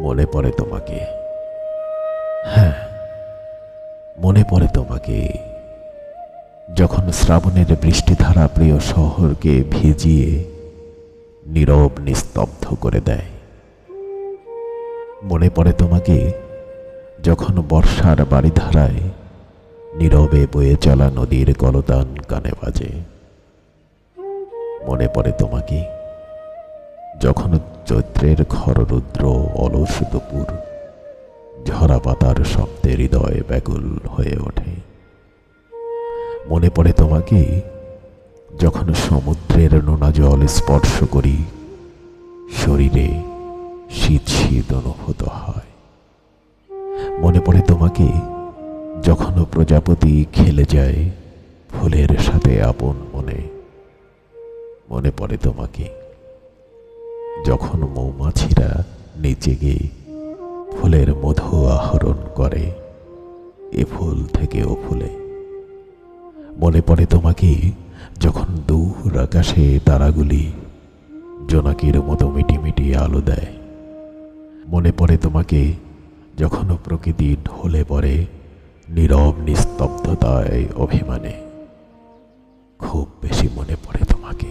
মনে পড়ে তোমাকে। হ্যাঁ, মনে পড়ে তোমাকে, যখন শ্রাবণের বৃষ্টিধারা প্রিয় শহরকে ভিজিয়ে নীরব নিস্তব্ধ করে দেয়। মনে পড়ে তোমাকে, যখন বর্ষার বারিধারায় নীরবে বয়ে চলা নদীর কলতান কানে বাজে। মনে পড়ে তোমাকে, যখন চৈত্রের খররুদ্র অলস দুপুর ঝরা পাতার শব্দে হৃদয় ব্যাকুল হয়ে ওঠে। মনে পড়ে তোমাকে, যখন সমুদ্রের নোনা জল স্পর্শ করি শরীরে শীত শীত অনুভূত হয়। মনে পড়ে তোমাকে, যখন প্রজাপতি খেলে যায় ফুলের সাথে আপন মনে। মনে পড়ে তোমাকে, যখন মৌমাছিরা নিচে গিয়ে ফুলের মধু আহরণ করে এ ফুল থেকে ও ফুলে। মনে পড়ে তোমাকে, যখন দূর আকাশে তারাগুলি জোনাকির মতো মিটিমিটি আলো দেয়। মনে পড়ে তোমাকে, যখন প্রকৃতি ঢলে পড়ে নীরব নিস্তব্ধতায় অভিমানে। খুব বেশি মনে পড়ে তোমাকে।